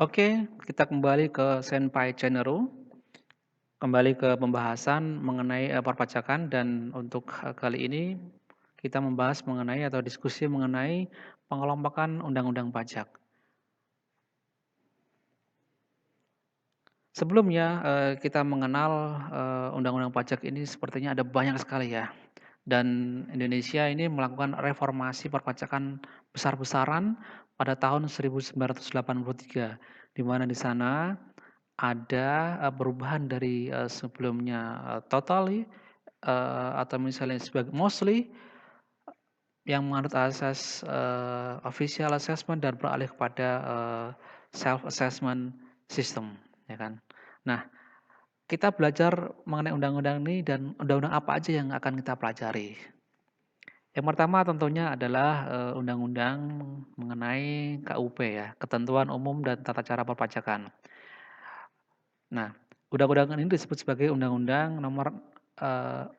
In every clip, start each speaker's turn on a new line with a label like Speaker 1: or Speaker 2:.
Speaker 1: Oke, kita kembali ke Senpai Channel, kembali ke pembahasan mengenai, perpajakan dan untuk, kali ini kita membahas mengenai atau diskusi mengenai pengelompokan undang-undang pajak. Sebelumnya, kita mengenal, undang-undang pajak ini sepertinya ada banyak sekali ya, dan Indonesia ini melakukan reformasi perpajakan besar-besaran pada tahun 1983, di mana di sana ada, perubahan dari, sebelumnya, totally, atau misalnya mostly yang menganut asas, official assessment dan beralih kepada, self assessment system, ya kan. Nah, kita belajar mengenai undang-undang ini dan undang-undang apa aja yang akan kita pelajari. Yang pertama tentunya adalah, undang-undang mengenai KUP ya, Ketentuan Umum dan Tata Cara Perpajakan. Nah, undang-undang ini disebut sebagai undang-undang nomor,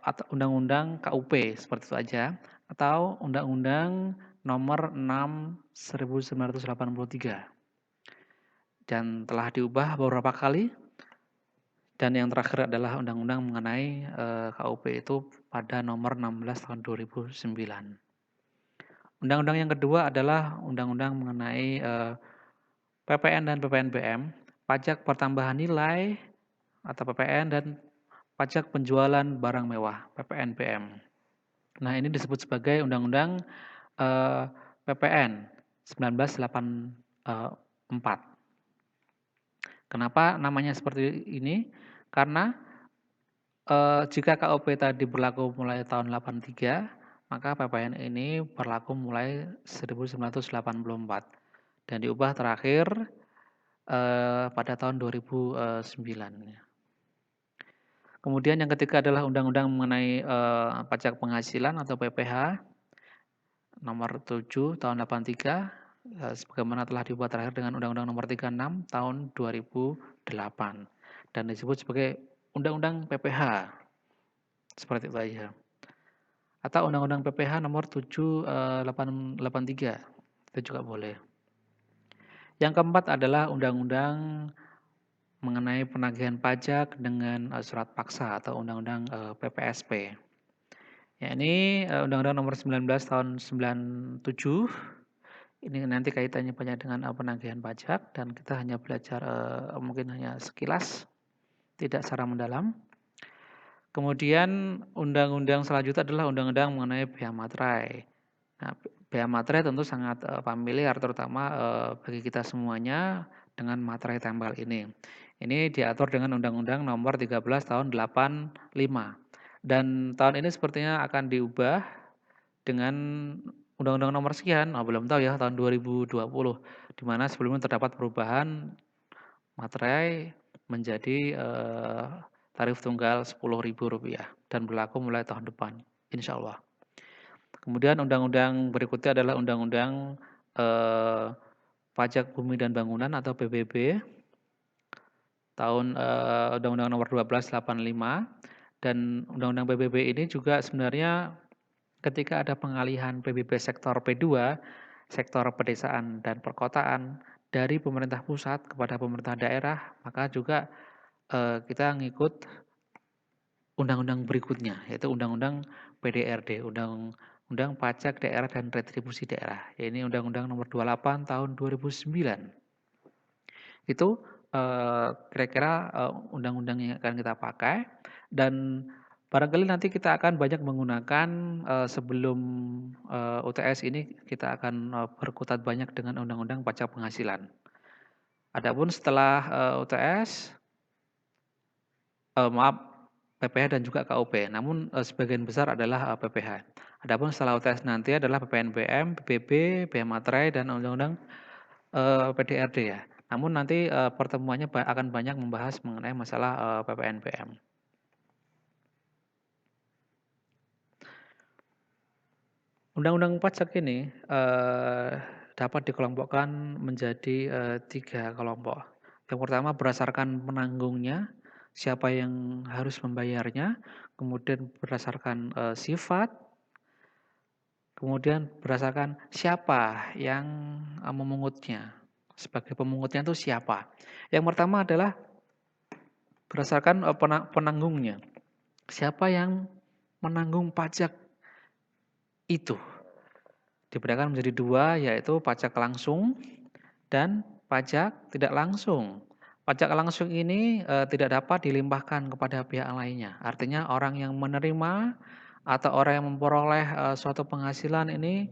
Speaker 1: atau undang-undang KUP seperti itu aja, atau undang-undang nomor 6 1983 dan telah diubah beberapa kali dan yang terakhir adalah undang-undang mengenai, KUP itu pada nomor 16 tahun 2009. Undang-undang yang kedua adalah undang-undang mengenai, PPN dan PPNBM, pajak pertambahan nilai atau PPN dan pajak penjualan barang mewah, PPNBM. Nah, ini disebut sebagai Undang-Undang, PPN 1984. Kenapa namanya seperti ini? Karena, jika KUP tadi berlaku mulai tahun 83, maka PPN ini berlaku mulai 1984 dan diubah terakhir, pada tahun 2009 ya. Kemudian yang ketiga adalah undang-undang mengenai, pajak penghasilan atau PPH nomor 7 tahun 83, sebagaimana telah diubah terakhir dengan Undang-Undang Nomor 36 tahun 2008 dan disebut sebagai Undang-Undang PPH, seperti itu aja. Atau Undang-Undang PPH nomor 7, 83, itu juga boleh. Yang keempat adalah Undang-Undang mengenai penagihan pajak dengan, surat paksa atau Undang-Undang, PPSP. Ya ini, Undang-Undang Nomor 19 tahun 97, ini nanti kaitannya banyak dengan, penagihan pajak dan kita hanya belajar, mungkin hanya sekilas, tidak secara mendalam. Kemudian undang-undang selanjutnya adalah undang-undang mengenai bea materai. Nah, bea materai tentu sangat, familiar terutama, bagi kita semuanya dengan materai tembak ini. Ini diatur dengan Undang-Undang Nomor 13 tahun 85 dan tahun ini sepertinya akan diubah dengan Undang-Undang Nomor sekian, belum tahu ya tahun 2020, di mana sebelumnya terdapat perubahan materai menjadi, tarif tunggal Rp10.000 dan berlaku mulai tahun depan, insyaallah. Kemudian undang-undang berikutnya adalah undang-undang, eee, pajak bumi dan bangunan atau PBB tahun, Undang-Undang Nomor 12 85 dan undang-undang PBB ini juga sebenarnya ketika ada pengalihan PBB sektor P2, sektor pedesaan dan perkotaan dari pemerintah pusat kepada pemerintah daerah, maka juga, kita ngikut undang-undang berikutnya, yaitu Undang-Undang PDRD, Undang-Undang Pajak Daerah dan Retribusi Daerah. Ya ini Undang-Undang Nomor 28 tahun 2009. Itu, kira-kira, undang-undang yang akan kita pakai dan barangkali nanti kita akan banyak menggunakan, sebelum, UTS ini kita akan, berkutat banyak dengan undang-undang pajak penghasilan. Adapun setelah, UTS, maaf, PPH dan juga KUP, namun, sebagian besar adalah, PPH. Adapun setelah UTS nanti adalah PPNBM, PBB, bea materai dan undang-undang, PDRD ya. Namun nanti, pertemuannya akan banyak membahas mengenai masalah, PPNBM. Undang-undang pajak ini, dapat dikelompokkan menjadi, 3 kelompok. Yang pertama berdasarkan penanggungnya, siapa yang harus membayarnya, kemudian berdasarkan, sifat, kemudian berdasarkan siapa yang, memungutnya. sebagai pemungutnya itu siapa? Yang pertama adalah berdasarkan, penanggungnya. Siapa yang menanggung pajak itu? Dibedakan menjadi 2 yaitu pajak langsung dan pajak tidak langsung. Pajak langsung ini, tidak dapat dilimpahkan kepada pihak lainnya. Artinya orang yang menerima atau orang yang memperoleh, suatu penghasilan ini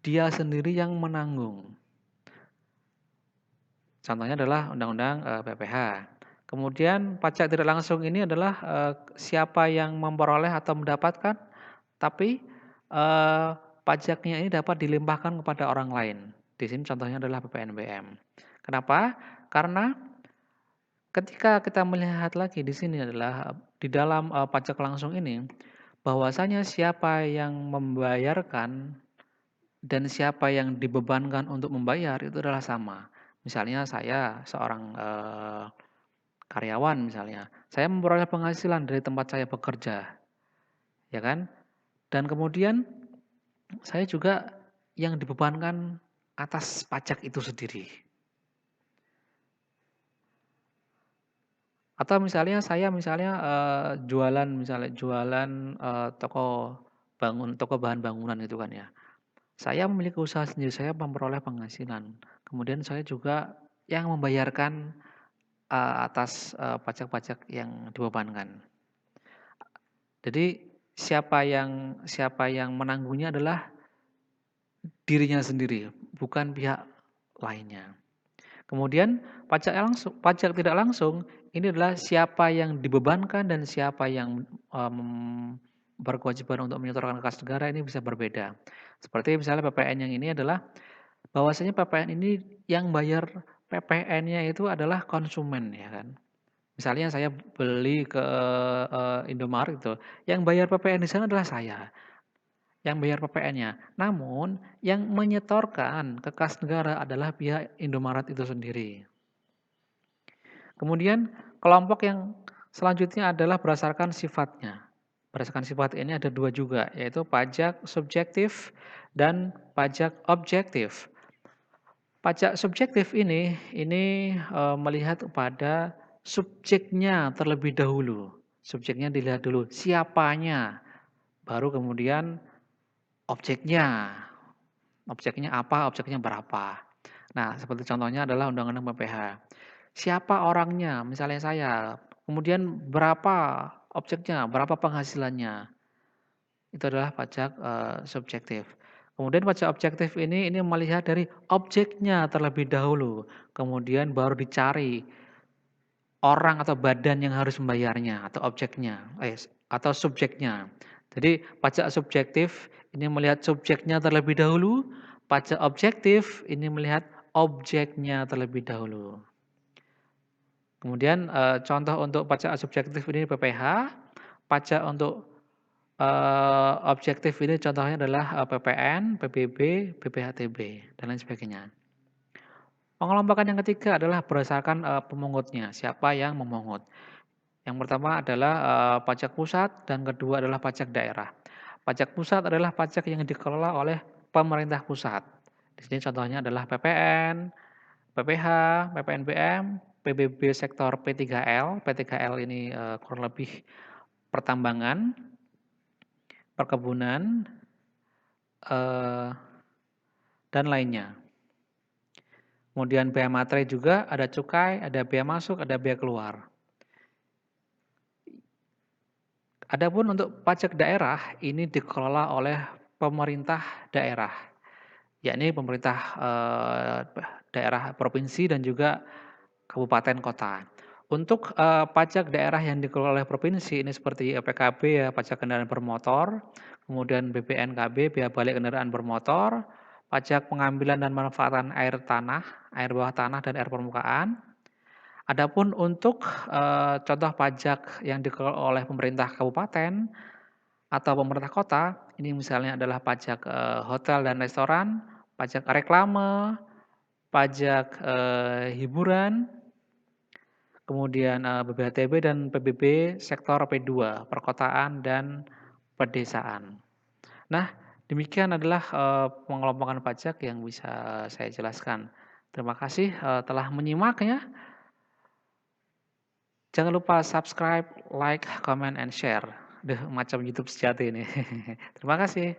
Speaker 1: dia sendiri yang menanggung. Contohnya adalah undang-undang, PPh. Kemudian pajak tidak langsung ini adalah, siapa yang memperoleh atau mendapatkan, tapi, pajaknya ini dapat dilimpahkan kepada orang lain. Di sini contohnya adalah PPNBM. Kenapa? Karena ketika kita melihat lagi di sini adalah, di dalam, pajak langsung ini, bahwasanya siapa yang membayarkan dan siapa yang dibebankan untuk membayar itu adalah sama. Misalnya saya seorang, karyawan misalnya, saya memperoleh penghasilan dari tempat saya bekerja, ya kan? Dan kemudian saya juga yang dibebankan atas pajak itu sendiri. Atau misalnya saya misalnya, jualan, toko bahan bangunan itu kan ya. Saya memiliki usaha sendiri, saya memperoleh penghasilan. Kemudian saya juga yang membayarkan, atas, pajak-pajak yang dibebankan. Jadi siapa yang menanggungnya adalah dirinya sendiri, bukan pihak lainnya. Kemudian pajak tidak langsung ini adalah siapa yang dibebankan dan siapa yang, berkewajiban untuk menyetorkan kas negara ini bisa berbeda. Seperti misalnya PPN yang ini adalah bahwasanya PPN ini yang bayar PPN-nya itu adalah konsumen ya kan. Misalnya saya beli ke, Indomaret itu, yang bayar PPN di sana adalah saya, yang bayar PPN-nya. Namun yang menyetorkan ke kas negara adalah pihak Indomaret itu sendiri. Kemudian kelompok yang selanjutnya adalah berdasarkan sifatnya. Berdasarkan sifat ini ada 2 juga, yaitu pajak subjektif dan pajak objektif. Pajak subjektif ini, melihat kepada subjeknya terlebih dahulu. Subjeknya dilihat dulu, siapanya, baru kemudian objeknya. Objeknya apa, objeknya berapa. Nah, seperti contohnya adalah Undang-Undang PPh. Siapa orangnya, misalnya saya, kemudian berapa objeknya, berapa penghasilannya, itu adalah pajak, subjektif. Kemudian pajak objektif ini melihat dari objeknya terlebih dahulu, kemudian baru dicari orang atau badan yang harus membayarnya atau objeknya, atau subjeknya. Jadi pajak subjektif ini melihat subjeknya terlebih dahulu, pajak objektif ini melihat objeknya terlebih dahulu. Kemudian, contoh untuk pajak subjektif ini PPh, pajak untuk, objektif ini contohnya adalah, PPN, PBB, BPHTB, dan lain sebagainya. Pengelompokan yang ketiga adalah berdasarkan, pemungutnya, siapa yang memungut. Yang pertama adalah, pajak pusat dan kedua adalah pajak daerah. Pajak pusat adalah pajak yang dikelola oleh pemerintah pusat. Di sini contohnya adalah PPN, PPh, PPNBM, PBB sektor P3L. P3L ini, kurang lebih pertambangan, perkebunan, eee, dan lainnya. Kemudian bea materai juga, ada cukai, ada bea masuk, ada bea keluar. Adapun untuk pajak daerah, ini dikelola oleh pemerintah daerah, yakni pemerintah, daerah provinsi dan juga kabupaten kota. Untuk, pajak daerah yang dikelola oleh provinsi ini seperti PKB ya, pajak kendaraan bermotor, kemudian BPNKB, bea balik kendaraan bermotor, pajak pengambilan dan manfaatan air tanah, air bawah tanah dan air permukaan. Adapun untuk, contoh pajak yang dikelola oleh pemerintah kabupaten atau pemerintah kota, ini misalnya adalah pajak, hotel dan restoran, pajak reklame, pajak, hiburan, kemudian, BPHTB dan PBB sektor P2, perkotaan dan pedesaan. Nah, demikian adalah, pengelompokan pajak yang bisa saya jelaskan. Terima kasih, telah menyimak ya. Jangan lupa subscribe, like, comment, and share. Duh, macam YouTube sejati ini. Terima kasih.